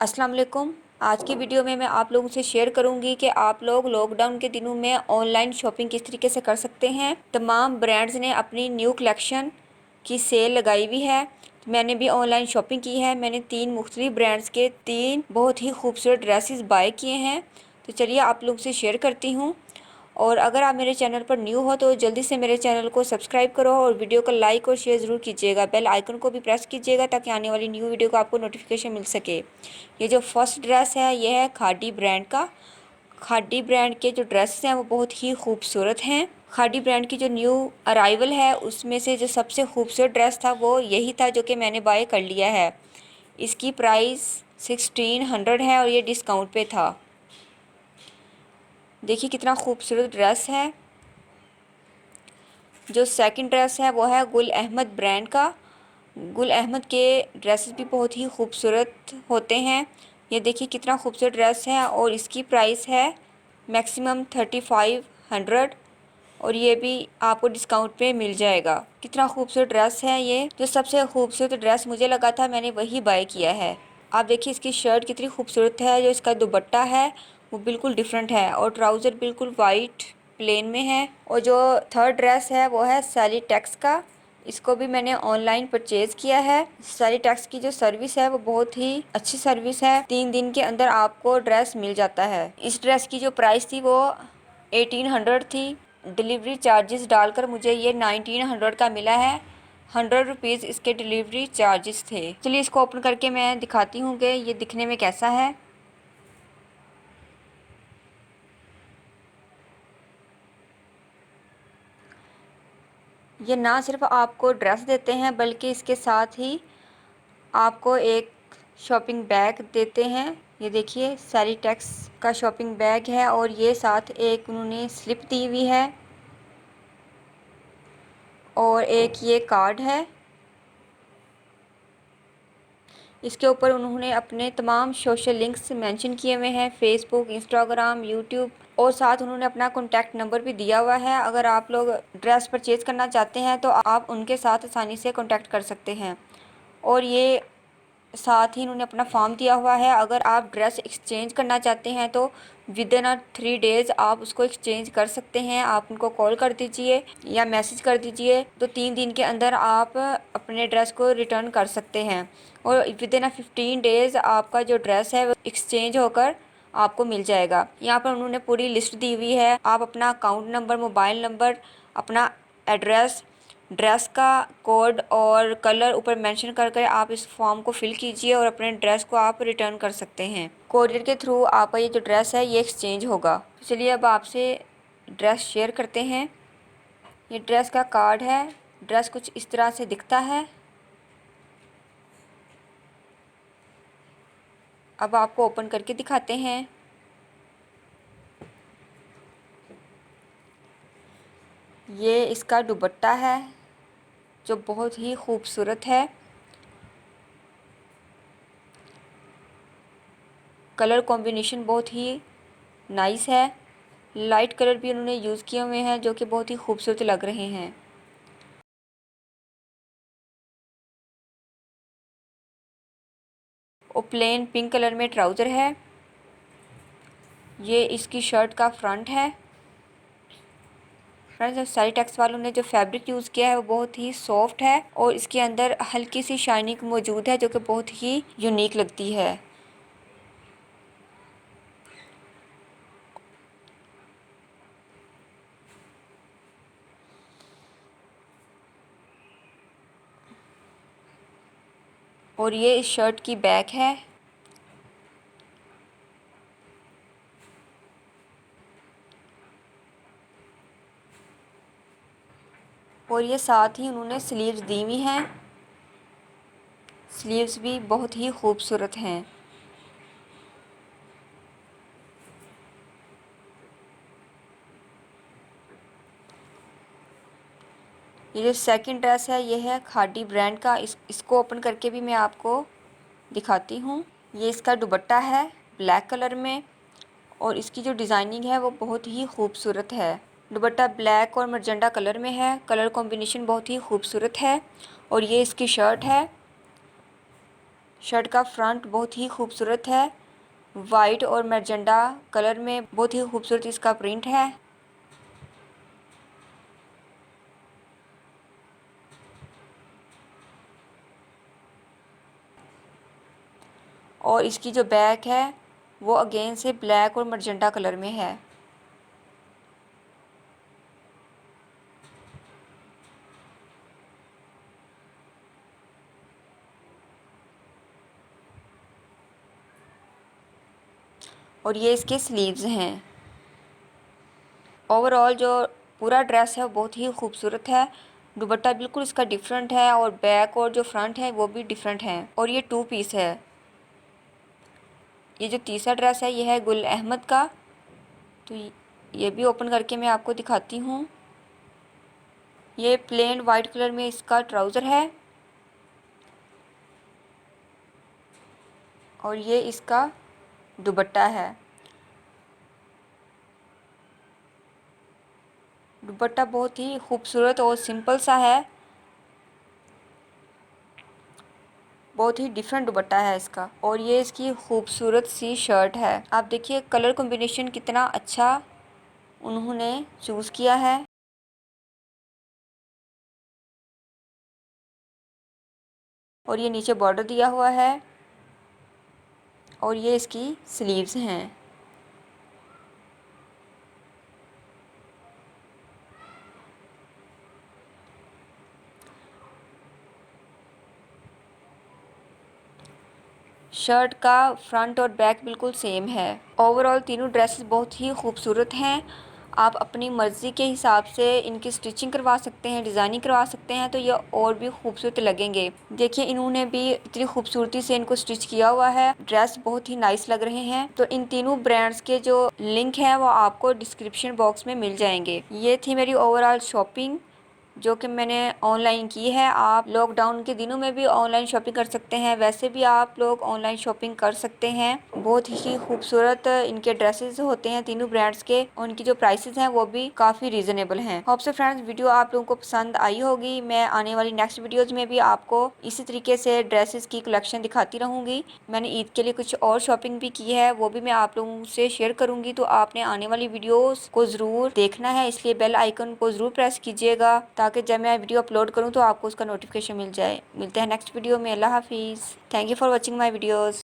अस्सलाम वालेकुम। आज की वीडियो में मैं आप लोगों से शेयर करूंगी कि आप लोग लॉकडाउन के दिनों में ऑनलाइन शॉपिंग किस तरीके से कर सकते हैं। तमाम ब्रांड्स ने अपनी न्यू कलेक्शन की सेल लगाई हुई है। मैंने भी ऑनलाइन शॉपिंग की है। मैंने 3 मुख्तलिफ ब्रांड्स के 3 बहुत ही खूबसूरत ड्रेसेस बाय किए हैं। तो चलिए आप लोगों से शेयर करती हूँ। और अगर आप मेरे चैनल पर न्यू हो तो जल्दी से मेरे चैनल को सब्सक्राइब करो और वीडियो को लाइक और शेयर ज़रूर कीजिएगा। बेल आइकन को भी प्रेस कीजिएगा ताकि आने वाली न्यू वीडियो का आपको नोटिफिकेशन मिल सके। ये जो फर्स्ट ड्रेस है ये है खादी ब्रांड का। खादी ब्रांड के जो ड्रेसेस हैं वो बहुत ही खूबसूरत हैं। खादी ब्रांड की जो न्यू अराइवल है उसमें से जो सबसे खूबसूरत ड्रेस था वो यही था जो कि मैंने बाय कर लिया है। इसकी प्राइस 1600 है और ये डिस्काउंट पे था। देखिए कितना खूबसूरत ड्रेस है। जो सेकंड ड्रेस है वो है गुल अहमद ब्रांड का। गुल अहमद के ड्रेसेस भी बहुत ही खूबसूरत होते हैं। ये देखिए कितना खूबसूरत ड्रेस है और इसकी प्राइस है मैक्सिमम 3500 और ये भी आपको डिस्काउंट पे मिल जाएगा। कितना खूबसूरत ड्रेस है। ये जो सबसे खूबसूरत ड्रेस मुझे लगा था मैंने वही बाय किया है। आप देखिए इसकी शर्ट कितनी खूबसूरत है। जो इसका दुपट्टा है वो बिल्कुल डिफरेंट है और ट्राउज़र बिल्कुल वाइट प्लेन में है। और जो थर्ड ड्रेस है वो है सैली टेक्स का। इसको भी मैंने ऑनलाइन परचेज़ किया है। सैली टेक्स की जो सर्विस है वो बहुत ही अच्छी सर्विस है। 3 दिन के अंदर आपको ड्रेस मिल जाता है। इस ड्रेस की जो प्राइस थी वो 1800 थी। डिलीवरी चार्जेस डालकर मुझे ये 1900 का मिला है। 100 रुपीज़ इसके डिलीवरी चार्जेस थे। चलिए इसको ओपन करके मैं दिखाती हूँ कि ये दिखने में कैसा है। ये ना सिर्फ आपको ड्रेस देते हैं बल्कि इसके साथ ही आपको एक शॉपिंग बैग देते हैं। ये देखिए सैली टेक्स का शॉपिंग बैग है और ये साथ एक उन्होंने स्लिप दी हुई है और एक ये कार्ड है। इसके ऊपर उन्होंने अपने तमाम सोशल लिंक्स मेंशन किए हुए हैं, फेसबुक, इंस्टाग्राम, यूट्यूब, और साथ उन्होंने अपना कॉन्टैक्ट नंबर भी दिया हुआ है। अगर आप लोग ड्रेस परचेज़ करना चाहते हैं तो आप उनके साथ आसानी से कॉन्टैक्ट कर सकते हैं। और ये साथ ही उन्होंने अपना फॉर्म दिया हुआ है। अगर आप ड्रेस एक्सचेंज करना चाहते हैं तो विद इन 3 डेज़ आप उसको एक्सचेंज कर सकते हैं। आप उनको कॉल कर दीजिए या मैसेज कर दीजिए तो 3 दिन के अंदर आप अपने ड्रेस को रिटर्न कर सकते हैं। और विद इन 15 डेज़ आपका जो ड्रेस है वो एक्सचेंज होकर आपको मिल जाएगा। यहाँ पर उन्होंने पूरी लिस्ट दी हुई है। आप अपना अकाउंट नंबर, मोबाइल नंबर, अपना एड्रेस, ड्रेस का कोड और कलर ऊपर मेंशन करके आप इस फॉर्म को फिल कीजिए और अपने ड्रेस को आप रिटर्न कर सकते हैं। कोरियर के थ्रू आपका ये जो ड्रेस है ये एक्सचेंज होगा। चलिए अब आपसे ड्रेस शेयर करते हैं। ये ड्रेस का कार्ड है। ड्रेस कुछ इस तरह से दिखता है। अब आपको ओपन करके दिखाते हैं। ये इसका दुपट्टा है जो बहुत ही खूबसूरत है। कलर कॉम्बिनेशन बहुत ही नाइस है। लाइट कलर भी उन्होंने यूज़ किए हुए हैं जो कि बहुत ही खूबसूरत लग रहे हैं। और प्लेन पिंक कलर में ट्राउज़र है। ये इसकी शर्ट का फ्रंट है। फ्रेंड्स सारी टेक्स वालों ने जो फैब्रिक यूज़ किया है वो बहुत ही सॉफ्ट है और इसके अंदर हल्की सी शाइनिंग मौजूद है जो कि बहुत ही यूनिक लगती है। और ये इस शर्ट की बैक है। और ये साथ ही उन्होंने स्लीव्स दी हुई हैं। स्लीव्स भी बहुत ही खूबसूरत हैं। ये जो सेकंड ड्रेस है ये है खादी ब्रांड का। इसको ओपन करके भी मैं आपको दिखाती हूँ। ये इसका दुपट्टा है ब्लैक कलर में और इसकी जो डिज़ाइनिंग है वो बहुत ही खूबसूरत है। दुपट्टा ब्लैक और मजेंटा कलर में है। कलर कॉम्बिनेशन बहुत ही खूबसूरत है। और ये इसकी शर्ट है। शर्ट का फ्रंट बहुत ही खूबसूरत है, वाइट और मैजेंडा कलर में बहुत ही खूबसूरत इसका प्रिंट है। और इसकी जो बैक है वो अगेन से ब्लैक और मैजेंडा कलर में है। और ये इसके स्लीव्स हैं। ओवरऑल जो पूरा ड्रेस है वो बहुत ही खूबसूरत है। दुपट्टा बिल्कुल इसका डिफरेंट है और बैक और जो फ्रंट है वो भी डिफरेंट है। और ये 2 पीस है। ये जो तीसरा ड्रेस है ये है गुल अहमद का। तो ये भी ओपन करके मैं आपको दिखाती हूँ। ये प्लेन वाइट कलर में इसका ट्राउज़र है और ये इसका दुपट्टा है। दुपट्टा बहुत ही खूबसूरत और सिंपल सा है, बहुत ही डिफरेंट दुपट्टा है इसका। और ये इसकी खूबसूरत सी शर्ट है। आप देखिए कलर कॉम्बिनेशन कितना अच्छा उन्होंने चूज़ किया है। और ये नीचे बॉर्डर दिया हुआ है और ये इसकी स्लीव्स हैं। शर्ट का फ्रंट और बैक बिल्कुल सेम है। ओवरऑल तीनों ड्रेसेस बहुत ही खूबसूरत हैं। आप अपनी मर्ज़ी के हिसाब से इनकी स्टिचिंग करवा सकते हैं, डिज़ाइनिंग करवा सकते हैं, तो ये और भी खूबसूरत लगेंगे। देखिए इन्होंने भी इतनी खूबसूरती से इनको स्टिच किया हुआ है। ड्रेस बहुत ही नाइस लग रहे हैं। तो इन तीनों ब्रांड्स के जो लिंक हैं वो आपको डिस्क्रिप्शन बॉक्स में मिल जाएंगे। ये थी मेरी ओवरऑल शॉपिंग जो कि मैंने ऑनलाइन की है। आप लॉकडाउन के दिनों में भी ऑनलाइन शॉपिंग कर सकते हैं, वैसे भी आप लोग ऑनलाइन शॉपिंग कर सकते हैं। बहुत ही खूबसूरत इनके ड्रेसेस होते हैं तीनों ब्रांड्स के। उनकी जो प्राइसेस हैं वो भी काफ़ी रीज़नेबल हैं। होप सो फ्रेंड्स वीडियो आप लोगों को पसंद आई होगी। मैं आने वाली नेक्स्ट वीडियोज़ में भी आपको इसी तरीके से ड्रेसेस की कलेक्शन दिखाती रहूँगी। मैंने ईद के लिए कुछ और शॉपिंग भी की है, वो भी मैं आप लोगों से शेयर करूँगी। तो आपने आने वाली वीडियोज़ को ज़रूर देखना है, इसलिए बेल आइकन को ज़रूर प्रेस कीजिएगा ताकि जब मैं वीडियो अपलोड करूं तो आपको उसका नोटिफिकेशन मिल जाए। मिलते हैं नेक्स्ट वीडियो में। अल्लाह हाफिज़। Thank you for watching my videos.